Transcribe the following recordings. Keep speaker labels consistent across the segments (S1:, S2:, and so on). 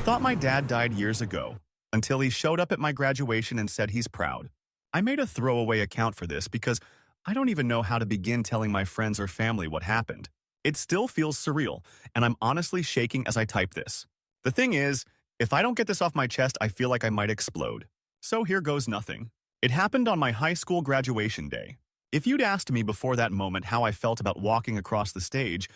S1: thought my dad died years ago, until he showed up at my graduation and said he's proud. I made a throwaway account for this because I don't even know how to begin telling my friends or family what happened. It still feels surreal, and I'm honestly shaking as I type this. The thing is, if I don't get this off my chest, I feel like I might explode. So here goes nothing. It happened on my high school graduation day. If you'd asked me before that moment how I felt about walking across the stage,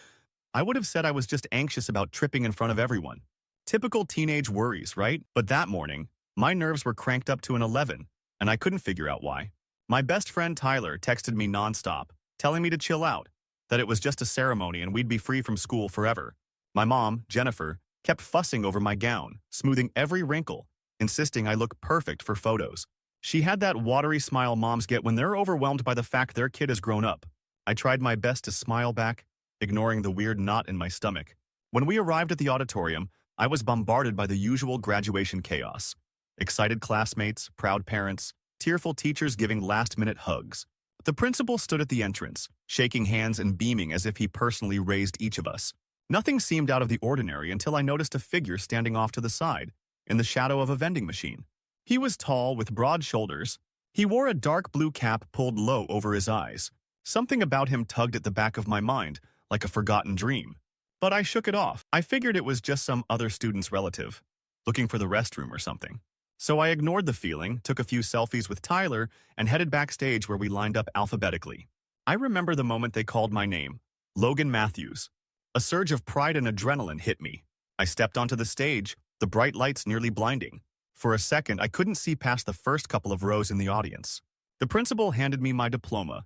S1: I would have said I was just anxious about tripping in front of everyone. Typical teenage worries, right? But that morning, my nerves were cranked up to an 11, and I couldn't figure out why. My best friend Tyler texted me nonstop, telling me to chill out, that it was just a ceremony and we'd be free from school forever. My mom, Jennifer, kept fussing over my gown, smoothing every wrinkle, insisting I look perfect for photos. She had that watery smile moms get when they're overwhelmed by the fact their kid has grown up. I tried my best to smile back, ignoring the weird knot in my stomach. When we arrived at the auditorium, I was bombarded by the usual graduation chaos. Excited classmates, proud parents, tearful teachers giving last-minute hugs. The principal stood at the entrance, shaking hands and beaming as if he personally raised each of us. Nothing seemed out of the ordinary until I noticed a figure standing off to the side, in the shadow of a vending machine. He was tall, with broad shoulders. He wore a dark blue cap pulled low over his eyes. Something about him tugged at the back of my mind, like a forgotten dream. But I shook it off. I figured it was just some other student's relative, looking for the restroom or something. So I ignored the feeling, took a few selfies with Tyler, and headed backstage where we lined up alphabetically. I remember the moment they called my name, Logan Matthews. A surge of pride and adrenaline hit me. I stepped onto the stage, the bright lights nearly blinding. For a second, I couldn't see past the first couple of rows in the audience. The principal handed me my diploma,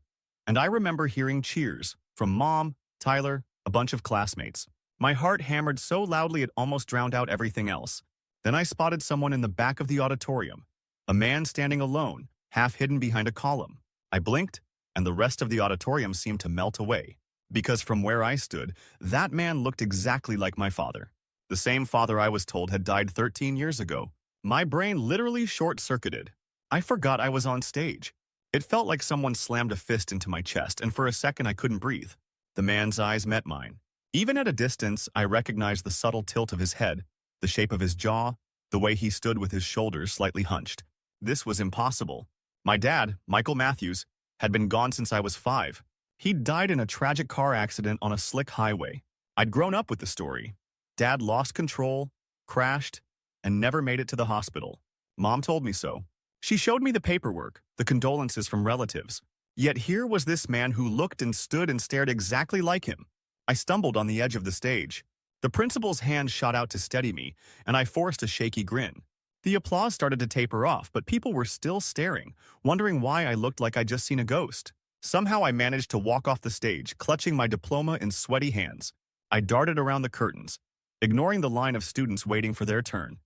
S1: and I remember hearing cheers from Mom, Tyler, a bunch of classmates. My heart hammered so loudly it almost drowned out everything else. Then I spotted someone in the back of the auditorium, a man standing alone, half hidden behind a column. I blinked, and the rest of the auditorium seemed to melt away. Because from where I stood, that man looked exactly like my father. The same father I was told had died 13 years ago. My brain literally short-circuited. I forgot I was on stage. It felt like someone slammed a fist into my chest, and for a second I couldn't breathe. The man's eyes met mine. Even at a distance, I recognized the subtle tilt of his head, the shape of his jaw, the way he stood with his shoulders slightly hunched. This was impossible. My dad, Michael Matthews, had been gone since I was 5. He'd died in a tragic car accident on a slick highway. I'd grown up with the story. Dad lost control, crashed, and never made it to the hospital. Mom told me so. She showed me the paperwork, the condolences from relatives. Yet here was this man who looked and stood and stared exactly like him. I stumbled on the edge of the stage. The principal's hand shot out to steady me, and I forced a shaky grin. The applause started to taper off, but people were still staring, wondering why I looked like I'd just seen a ghost. Somehow I managed to walk off the stage, clutching my diploma in sweaty hands. I darted around the curtains, ignoring the line of students waiting for their turn,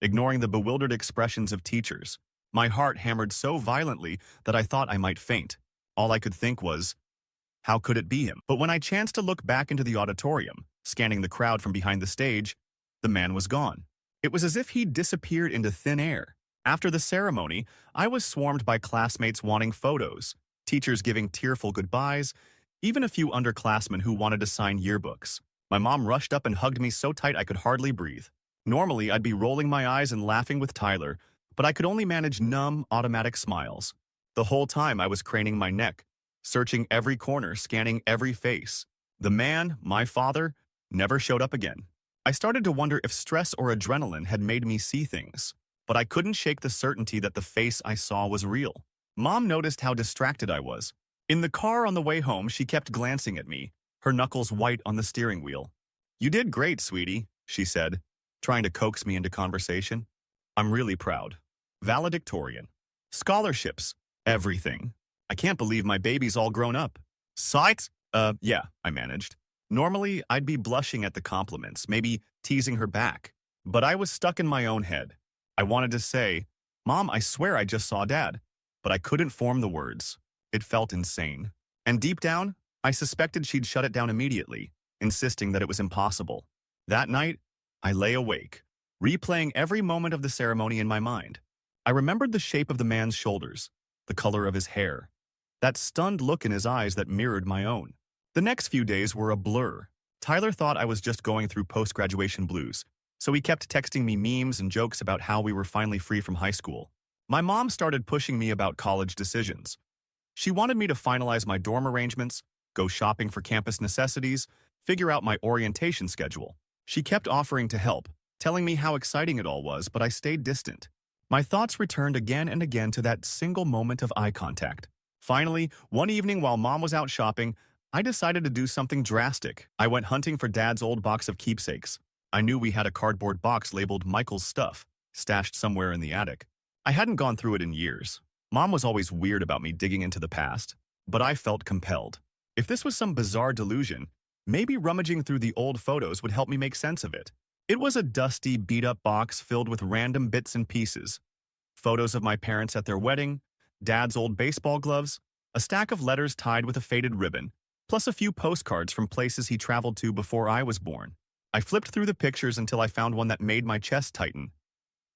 S1: ignoring the bewildered expressions of teachers. My heart hammered so violently that I thought I might faint. All I could think was, how could it be him? But when I chanced to look back into the auditorium, scanning the crowd from behind the stage, the man was gone. It was as if he'd disappeared into thin air. After the ceremony, I was swarmed by classmates wanting photos, teachers giving tearful goodbyes, even a few underclassmen who wanted to sign yearbooks. My mom rushed up and hugged me so tight I could hardly breathe. Normally, I'd be rolling my eyes and laughing with Tyler, but I could only manage numb, automatic smiles. The whole time I was craning my neck, searching every corner, scanning every face. The man, my father, never showed up again. I started to wonder if stress or adrenaline had made me see things, but I couldn't shake the certainty that the face I saw was real. Mom noticed how distracted I was. In the car on the way home, she kept glancing at me, her knuckles white on the steering wheel. "You did great, sweetie," she said, trying to coax me into conversation. "I'm really proud. Valedictorian. Scholarships. Everything. I can't believe my baby's all grown up." "Sight?" Yeah, I managed. Normally, I'd be blushing at the compliments, maybe teasing her back. But I was stuck in my own head. I wanted to say, "Mom, I swear I just saw Dad." But I couldn't form the words. It felt insane. And deep down, I suspected she'd shut it down immediately, insisting that it was impossible. That night, I lay awake, replaying every moment of the ceremony in my mind. I remembered the shape of the man's shoulders, the color of his hair, that stunned look in his eyes that mirrored my own. The next few days were a blur. Tyler thought I was just going through post-graduation blues, So he kept texting me memes and jokes about how we were finally free from high school. My mom started pushing me about college decisions. She wanted me to finalize my dorm arrangements, go shopping for campus necessities, figure out my orientation schedule. She kept offering to help, telling me how exciting it all was, but I stayed distant. My thoughts returned again and again to that single moment of eye contact. Finally, one evening while Mom was out shopping, I decided to do something drastic. I went hunting for Dad's old box of keepsakes. I knew we had a cardboard box labeled Michael's Stuff, stashed somewhere in the attic. I hadn't gone through it in years. Mom was always weird about me digging into the past, but I felt compelled. If this was some bizarre delusion, maybe rummaging through the old photos would help me make sense of it. It was a dusty, beat-up box filled with random bits and pieces. Photos of my parents at their wedding, Dad's old baseball gloves, a stack of letters tied with a faded ribbon, plus a few postcards from places he traveled to before I was born. I flipped through the pictures until I found one that made my chest tighten.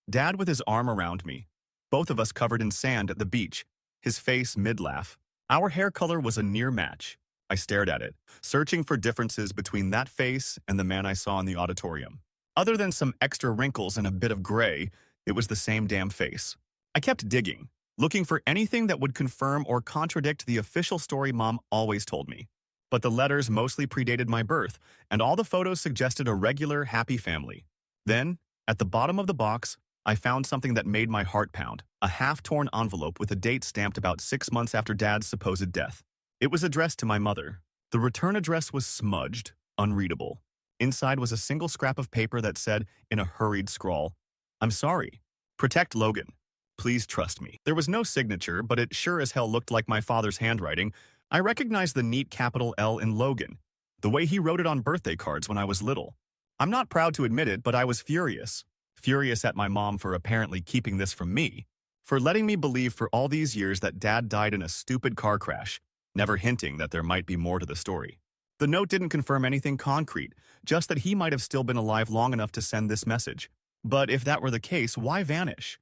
S1: Dad with his arm around me, both of us covered in sand at the beach, his face mid-laugh. Our hair color was a near match. I stared at it, searching for differences between that face and the man I saw in the auditorium. Other than some extra wrinkles and a bit of gray, it was the same damn face. I kept digging, looking for anything that would confirm or contradict the official story Mom always told me. But the letters mostly predated my birth, and all the photos suggested a regular, happy family. Then, at the bottom of the box, I found something that made my heart pound, a half-torn envelope with a date stamped about 6 months after Dad's supposed death. It was addressed to my mother. The return address was smudged, unreadable. Inside was a single scrap of paper that said, in a hurried scrawl, "I'm sorry. Protect Logan. Please trust me." There was no signature, but it sure as hell looked like my father's handwriting. I recognized the neat capital L in Logan, the way he wrote it on birthday cards when I was little. I'm not proud to admit it, but I was furious. Furious at my mom for apparently keeping this from me, for letting me believe for all these years that Dad died in a stupid car crash, never hinting that there might be more to the story. The note didn't confirm anything concrete, just that he might have still been alive long enough to send this message. But if that were the case, why vanish?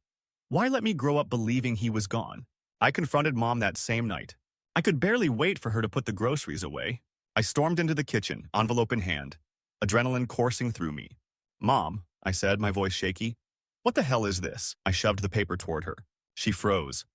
S1: Why let me grow up believing he was gone? I confronted Mom that same night. I could barely wait for her to put the groceries away. I stormed into the kitchen, envelope in hand, adrenaline coursing through me. "Mom," I said, my voice shaky, "what the hell is this?" I shoved the paper toward her. She froze,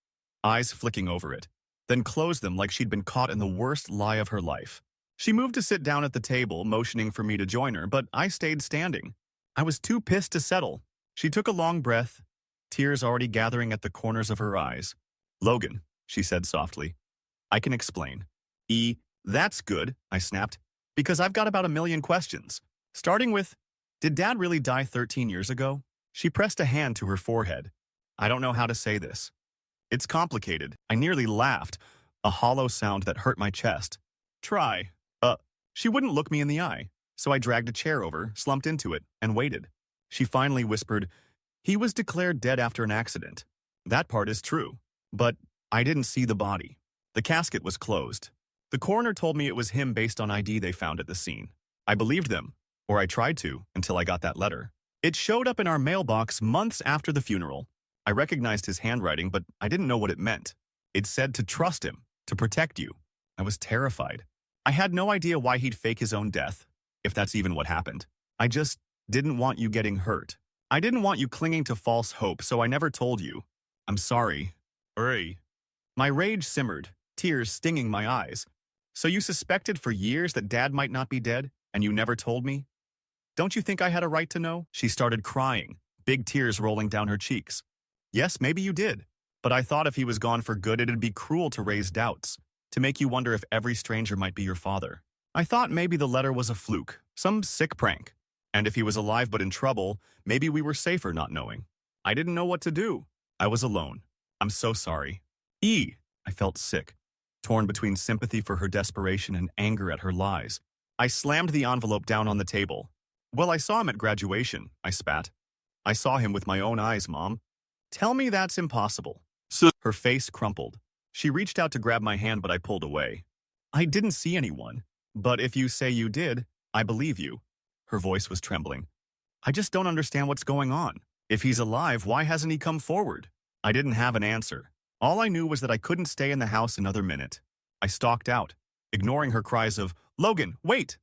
S1: eyes flicking over it, then closed them like she'd been caught in the worst lie of her life. She moved to sit down at the table, motioning for me to join her, but I stayed standing. I was too pissed to settle. She took a long breath, tears already gathering at the corners of her eyes. "Logan," she said softly, "I can explain." That's good," I snapped, "because I've got about a million questions. Starting with, did Dad really die 13 years ago?" She pressed a hand to her forehead. "I don't know how to say this. It's complicated." I nearly laughed, a hollow sound that hurt my chest. "Try." She wouldn't look me in the eye, so I dragged a chair over, slumped into it, and waited. She finally whispered, "He was declared dead after an accident. That part is true, but I didn't see the body. The casket was closed. The coroner told me it was him based on ID they found at the scene. I believed them, or I tried to, until I got that letter. It showed up in our mailbox months after the funeral. I recognized his handwriting, but I didn't know what it meant. It said to trust him, to protect you. I was terrified. I had no idea why he'd fake his own death, if that's even what happened. I just didn't want you getting hurt. I didn't want you clinging to false hope, so I never told you. I'm sorry. Uri." My rage simmered, tears stinging my eyes. "So you suspected for years that Dad might not be dead, and you never told me? Don't you think I had a right to know?" She started crying, big tears rolling down her cheeks. "Yes, maybe you did. But I thought if he was gone for good, it'd be cruel to raise doubts, to make you wonder if every stranger might be your father. I thought maybe the letter was a fluke, some sick prank. And if he was alive but in trouble, maybe we were safer not knowing. I didn't know what to do. I was alone. I'm so sorry." I felt sick, torn between sympathy for her desperation and anger at her lies. I slammed the envelope down on the table. "Well, I saw him at graduation," I spat. "I saw him with my own eyes, Mom." "Tell me that's impossible." Her face crumpled. She reached out to grab my hand, but I pulled away. "I didn't see anyone. But if you say you did, I believe you." Her voice was trembling. "I just don't understand what's going on. If he's alive, why hasn't he come forward?" I didn't have an answer. All I knew was that I couldn't stay in the house another minute. I stalked out, ignoring her cries of, "Logan, wait!"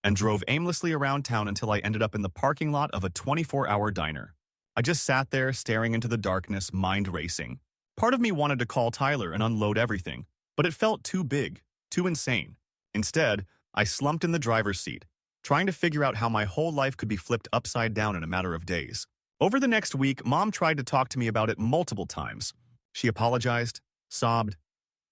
S1: and drove aimlessly around town until I ended up in the parking lot of a 24-hour diner. I just sat there, staring into the darkness, mind racing. Part of me wanted to call Tyler and unload everything, but it felt too big, too insane. Instead, I slumped in the driver's seat, trying to figure out how my whole life could be flipped upside down in a matter of days. Over the next week, Mom tried to talk to me about it multiple times. She apologized, sobbed,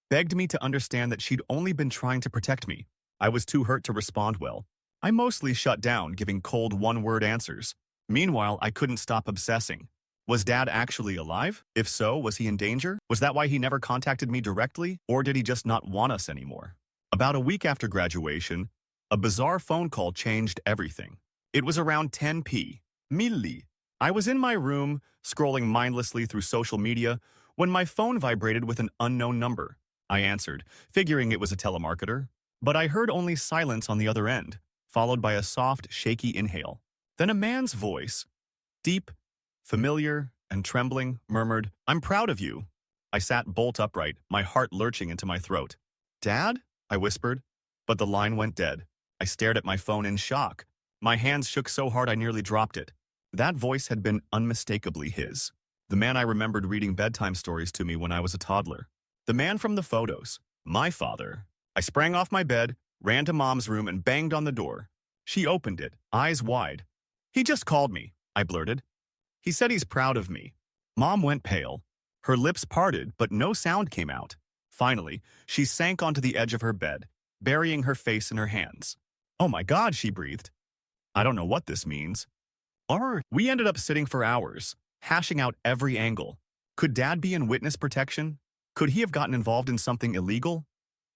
S1: begged me to understand that she'd only been trying to protect me. I was too hurt to respond well. I mostly shut down, giving cold one-word answers. Meanwhile, I couldn't stop obsessing. Was Dad actually alive? If so, was he in danger? Was that why he never contacted me directly? Or did he just not want us anymore? About a week after graduation, a bizarre phone call changed everything. It was around 10 p. Milli. I was in my room, scrolling mindlessly through social media, when my phone vibrated with an unknown number. I answered, figuring it was a telemarketer, but I heard only silence on the other end, followed by a soft, shaky inhale. Then a man's voice, deep, familiar, and trembling, murmured, "I'm proud of you." I sat bolt upright, my heart lurching into my throat. "Dad?" I whispered, but the line went dead. I stared at my phone in shock. My hands shook so hard I nearly dropped it. That voice had been unmistakably his. The man I remembered reading bedtime stories to me when I was a toddler. The man from the photos. My father. I sprang off my bed, ran to Mom's room, and banged on the door. She opened it, eyes wide. "He just called me," I blurted. "He said he's proud of me." Mom went pale. Her lips parted, but no sound came out. Finally, she sank onto the edge of her bed, burying her face in her hands. "Oh my God," she breathed. "I don't know what this means." We ended up sitting for hours, hashing out every angle. Could Dad be in witness protection? Could he have gotten involved in something illegal?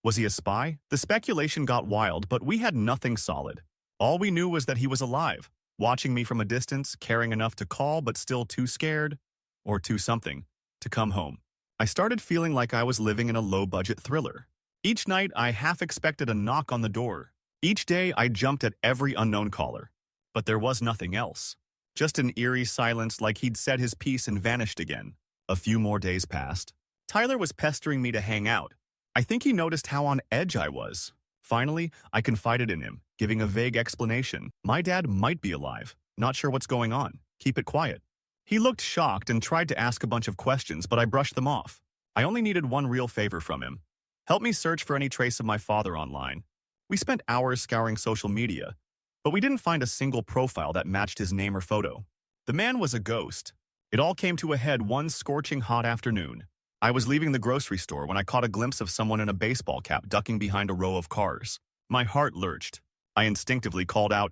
S1: Was he a spy? The speculation got wild, but we had nothing solid. All we knew was that he was alive, watching me from a distance, caring enough to call but still too scared, or too something, to come home. I started feeling like I was living in a low-budget thriller. Each night, I half expected a knock on the door. Each day, I jumped at every unknown caller. But there was nothing else. Just an eerie silence like he'd said his piece and vanished again. A few more days passed. Tyler was pestering me to hang out. I think he noticed how on edge I was. Finally, I confided in him, giving a vague explanation. My dad might be alive. Not sure what's going on. Keep it quiet. He looked shocked and tried to ask a bunch of questions, but I brushed them off. I only needed one real favor from him. Help me search for any trace of my father online. We spent hours scouring social media, but we didn't find a single profile that matched his name or photo. The man was a ghost. It all came to a head one scorching hot afternoon. I was leaving the grocery store when I caught a glimpse of someone in a baseball cap ducking behind a row of cars. My heart lurched. I instinctively called out,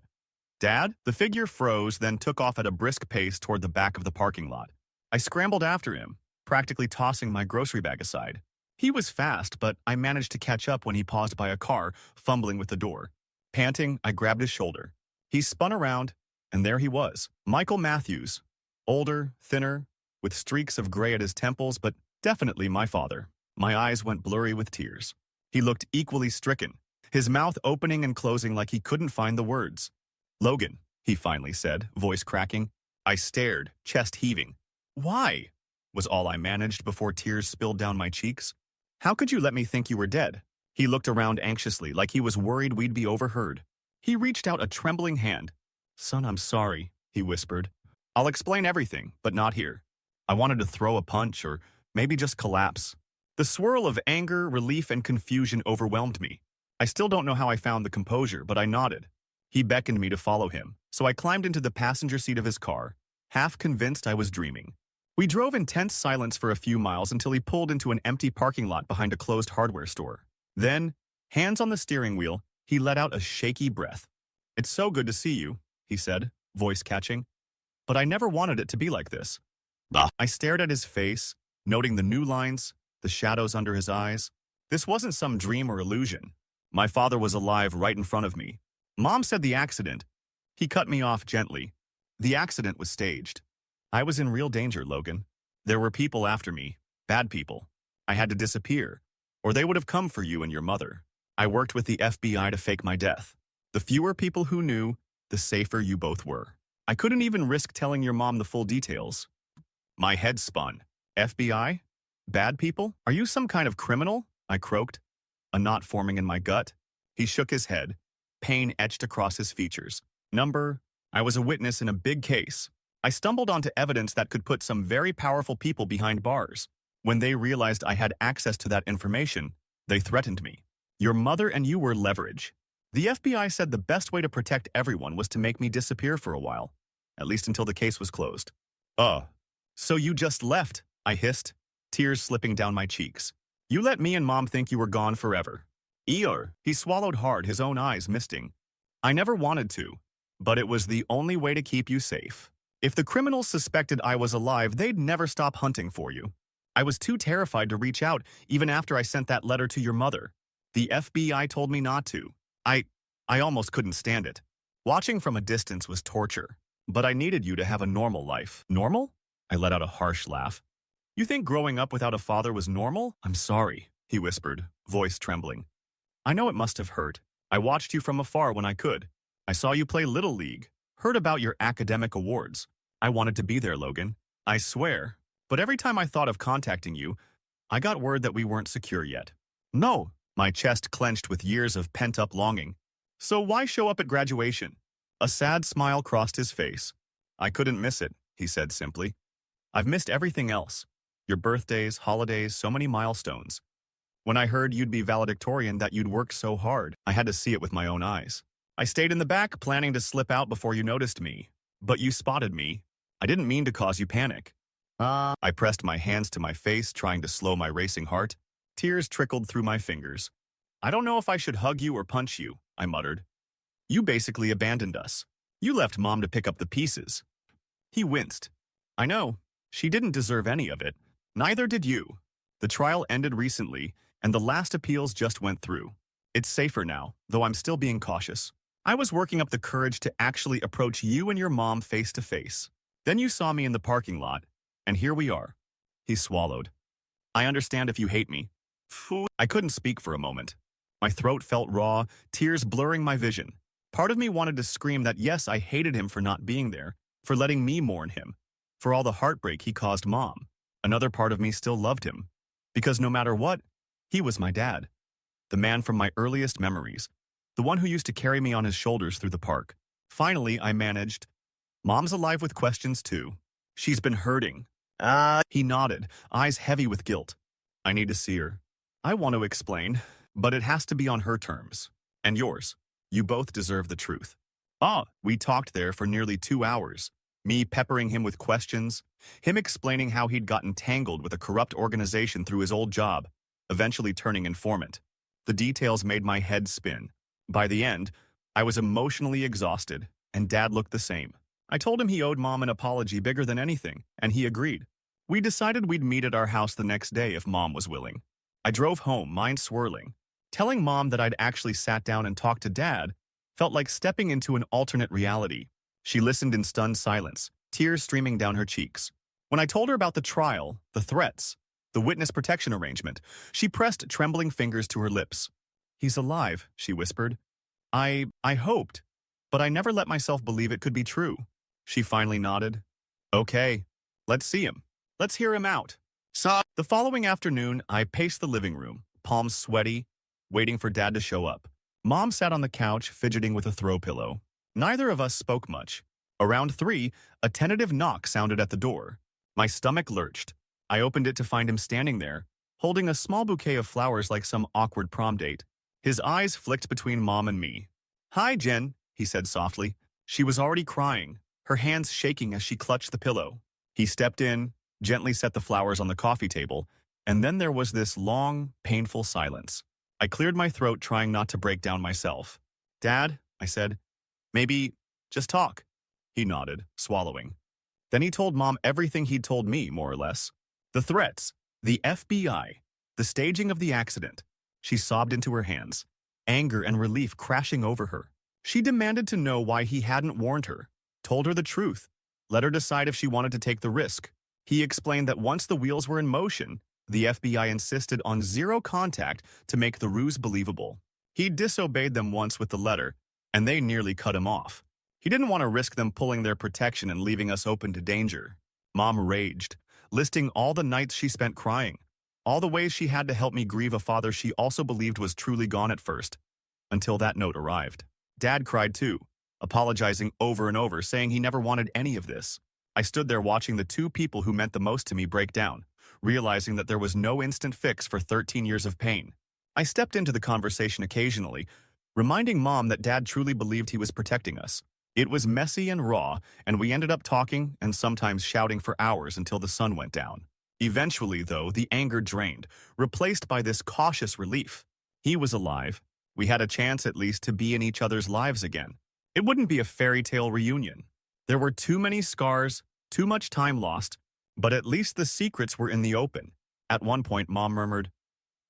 S1: "Dad?" The figure froze, then took off at a brisk pace toward the back of the parking lot. I scrambled after him, practically tossing my grocery bag aside. He was fast, but I managed to catch up when he paused by a car, fumbling with the door. Panting, I grabbed his shoulder. He spun around, and there he was, Michael Matthews. Older, thinner, with streaks of gray at his temples, but definitely my father. My eyes went blurry with tears. He looked equally stricken, his mouth opening and closing like he couldn't find the words. "Logan," he finally said, voice cracking. I stared, chest heaving. "Why?" was all I managed before tears spilled down my cheeks. "How could you let me think you were dead?" He looked around anxiously, like he was worried we'd be overheard. He reached out a trembling hand. "Son, I'm sorry," he whispered. "I'll explain everything, but not here." I wanted to throw a punch or maybe just collapse. The swirl of anger, relief, and confusion overwhelmed me. I still don't know how I found the composure, but I nodded. He beckoned me to follow him, so I climbed into the passenger seat of his car, half convinced I was dreaming. We drove in tense silence for a few miles until he pulled into an empty parking lot behind a closed hardware store. Then, hands on the steering wheel, he let out a shaky breath. "It's so good to see you," he said, voice catching. "But I never wanted it to be like this." I stared at his face, noting the new lines, the shadows under his eyes. This wasn't some dream or illusion. My father was alive right in front of me. Mom said the accident. He cut me off gently. The accident was staged. I was in real danger, Logan. There were people after me, bad people. I had to disappear, or they would have come for you and your mother. I worked with the FBI to fake my death. The fewer people who knew, the safer you both were. I couldn't even risk telling your mom the full details. My head spun. FBI? Bad people? Are you some kind of criminal? I croaked, a knot forming in my gut. He shook his head. pain etched across his features. Number, I was a witness in a big case. I stumbled onto evidence that could put some very powerful people behind bars. When they realized I had access to that information, they threatened me. Your mother and you were leverage. The FBI said the best way to protect everyone was to make me disappear for a while, at least until the case was closed. So you just left, I hissed, tears slipping down my cheeks. You let me and Mom think you were gone forever. Eeyore, he swallowed hard, his own eyes misting. I never wanted to, but it was the only way to keep you safe. If the criminals suspected I was alive, they'd never stop hunting for you. I was too terrified to reach out, even after I sent that letter to your mother. The FBI told me not to. I almost couldn't stand it. Watching from a distance was torture, but I needed you to have a normal life. Normal? I let out a harsh laugh. You think growing up without a father was normal? I'm sorry, he whispered, voice trembling. I know it must have hurt. I watched you from afar when I could. I saw you play Little League, heard about your academic awards. I wanted to be there, Logan. I swear. But every time I thought of contacting you, I got word that we weren't secure yet. No, my chest clenched with years of pent-up longing. So why show up at graduation? A sad smile crossed his face. I couldn't miss it, he said simply. I've missed everything else. Your birthdays, holidays, so many milestones. When I heard you'd be valedictorian, that you'd worked so hard, I had to see it with my own eyes. I stayed in the back, planning to slip out before you noticed me. But you spotted me. I didn't mean to cause you panic. I pressed my hands to my face, trying to slow my racing heart. Tears trickled through my fingers. I don't know if I should hug you or punch you, I muttered. You basically abandoned us. You left Mom to pick up the pieces. He winced. I know. She didn't deserve any of it. Neither did you. The trial ended recently, and the last appeals just went through. It's safer now, though I'm still being cautious. I was working up the courage to actually approach you and your mom face to face. Then you saw me in the parking lot, and here we are. He swallowed. I understand if you hate me. I couldn't speak for a moment. My throat felt raw, tears blurring my vision. Part of me wanted to scream that yes, I hated him for not being there, for letting me mourn him, for all the heartbreak he caused Mom. Another part of me still loved him, because no matter what, he was my dad. The man from my earliest memories, the one who used to carry me on his shoulders through the park. Finally, I managed. Mom's alive with questions too. She's been hurting. He nodded, eyes heavy with guilt. I need to see her. I want to explain, but it has to be on her terms. And yours. You both deserve the truth. We talked there for nearly 2 hours. Me peppering him with questions, him explaining how he'd gotten tangled with a corrupt organization through his old job, eventually turning informant. The details made my head spin. By the end, I was emotionally exhausted, and Dad looked the same. I told him he owed Mom an apology bigger than anything, and he agreed. We decided we'd meet at our house the next day if Mom was willing. I drove home, mind swirling. Telling Mom that I'd actually sat down and talked to Dad felt like stepping into an alternate reality. She listened in stunned silence, tears streaming down her cheeks. When I told her about the trial, the threats, the witness protection arrangement, she pressed trembling fingers to her lips. He's alive, she whispered. I hoped, but I never let myself believe it could be true. She finally nodded. Okay, let's see him. Let's hear him out. The following afternoon, I paced the living room, palms sweaty, waiting for Dad to show up. Mom sat on the couch, fidgeting with a throw pillow. Neither of us spoke much. Around 3, a tentative knock sounded at the door. My stomach lurched. I opened it to find him standing there, holding a small bouquet of flowers like some awkward prom date. His eyes flicked between Mom and me. Hi, Jen, he said softly. She was already crying, her hands shaking as she clutched the pillow. He stepped in, gently set the flowers on the coffee table, and then there was this long, painful silence. I cleared my throat, trying not to break down myself. Dad, I said, maybe just talk. He nodded, swallowing. Then he told Mom everything he'd told me, more or less. The threats, the FBI, the staging of the accident. She sobbed into her hands, anger and relief crashing over her. She demanded to know why he hadn't warned her, told her the truth, let her decide if she wanted to take the risk. He explained that once the wheels were in motion, the FBI insisted on zero contact to make the ruse believable. He'd disobeyed them once with the letter, and they nearly cut him off. He didn't want to risk them pulling their protection and leaving us open to danger. Mom raged, listing all the nights she spent crying, all the ways she had to help me grieve a father she also believed was truly gone at first, until that note arrived. Dad cried too, apologizing over and over, saying he never wanted any of this. I stood there watching the two people who meant the most to me break down, realizing that there was no instant fix for 13 years of pain. I stepped into the conversation occasionally, reminding Mom that Dad truly believed he was protecting us. It was messy and raw, and we ended up talking and sometimes shouting for hours until the sun went down. Eventually, though, the anger drained, replaced by this cautious relief. He was alive. We had a chance, at least, to be in each other's lives again. It wouldn't be a fairy tale reunion. There were too many scars, too much time lost, but at least the secrets were in the open. At one point, Mom murmured,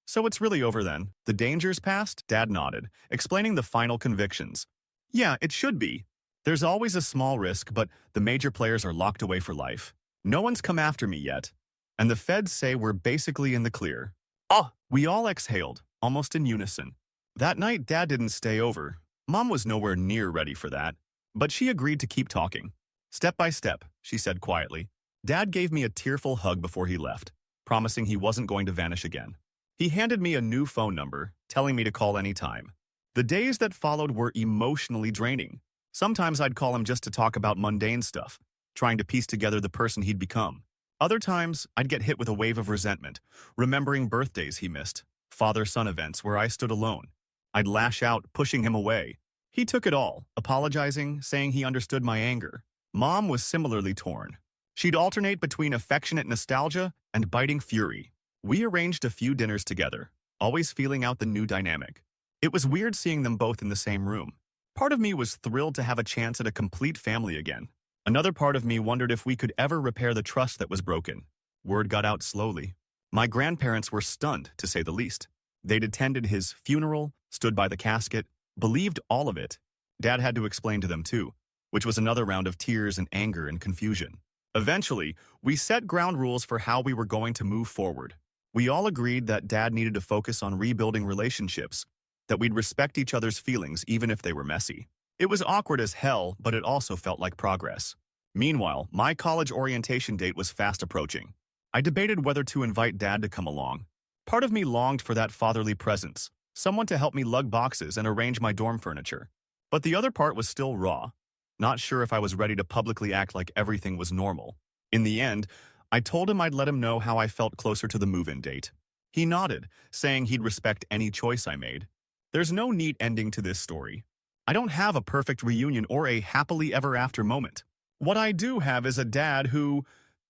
S1: "So it's really over then? The danger's past?" Dad nodded, explaining the final convictions. "Yeah, it should be. There's always a small risk, but the major players are locked away for life. No one's come after me yet, and the feds say we're basically in the clear." Oh, we all exhaled, almost in unison. That night, Dad didn't stay over. Mom was nowhere near ready for that, but she agreed to keep talking. "Step by step," she said quietly. Dad gave me a tearful hug before he left, promising he wasn't going to vanish again. He handed me a new phone number, telling me to call anytime. The days that followed were emotionally draining. Sometimes I'd call him just to talk about mundane stuff, trying to piece together the person he'd become. Other times, I'd get hit with a wave of resentment, remembering birthdays he missed, father-son events where I stood alone. I'd lash out, pushing him away. He took it all, apologizing, saying he understood my anger. Mom was similarly torn. She'd alternate between affectionate nostalgia and biting fury. We arranged a few dinners together, always feeling out the new dynamic. It was weird seeing them both in the same room. Part of me was thrilled to have a chance at a complete family again. Another part of me wondered if we could ever repair the trust that was broken. Word got out slowly. My grandparents were stunned, to say the least. They'd attended his funeral, stood by the casket, believed all of it. Dad had to explain to them too, which was another round of tears and anger and confusion. Eventually, we set ground rules for how we were going to move forward. We all agreed that Dad needed to focus on rebuilding relationships, that we'd respect each other's feelings even if they were messy. It was awkward as hell, but it also felt like progress. Meanwhile, my college orientation date was fast approaching. I debated whether to invite Dad to come along. Part of me longed for that fatherly presence, someone to help me lug boxes and arrange my dorm furniture. But the other part was still raw, not sure if I was ready to publicly act like everything was normal. In the end, I told him I'd let him know how I felt closer to the move-in date. He nodded, saying he'd respect any choice I made. There's no neat ending to this story. I don't have a perfect reunion or a happily ever after moment. What I do have is a dad who,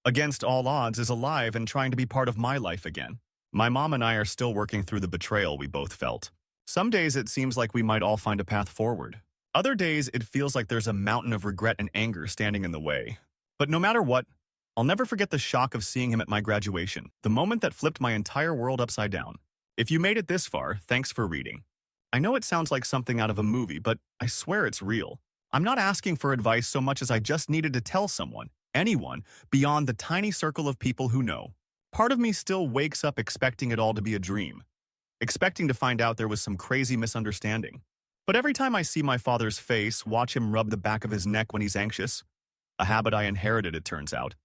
S1: against all odds, is alive and trying to be part of my life again. My mom and I are still working through the betrayal we both felt. Some days it seems like we might all find a path forward. Other days it feels like there's a mountain of regret and anger standing in the way. But no matter what, I'll never forget the shock of seeing him at my graduation, the moment that flipped my entire world upside down. If you made it this far, thanks for reading. I know it sounds like something out of a movie, but I swear it's real. I'm not asking for advice so much as I just needed to tell someone, anyone, beyond the tiny circle of people who know. Part of me still wakes up expecting it all to be a dream, expecting to find out there was some crazy misunderstanding. But every time I see my father's face, watch him rub the back of his neck when he's anxious, a habit I inherited, it turns out,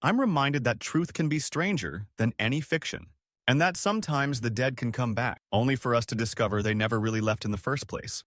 S1: I'm reminded that truth can be stranger than any fiction. And that sometimes the dead can come back, only for us to discover they never really left in the first place.